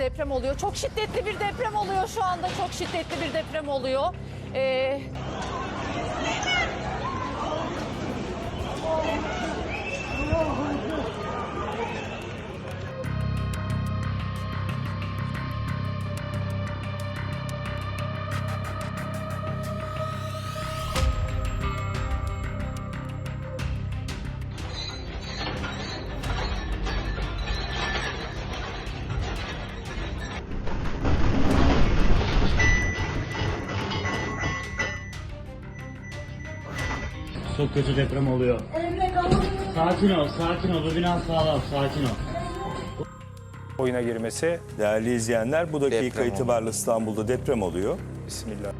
Evet, deprem oluyor. Çok şiddetli bir deprem oluyor şu anda. Çok şiddetli bir deprem oluyor. Çok kötü deprem oluyor. Sakin ol, sakin ol. Bu bina sağlam, sakin ol. Oyuna girmesi. Değerli izleyenler, bu dakika Deprem itibariyle İstanbul'da deprem oluyor. Bismillah.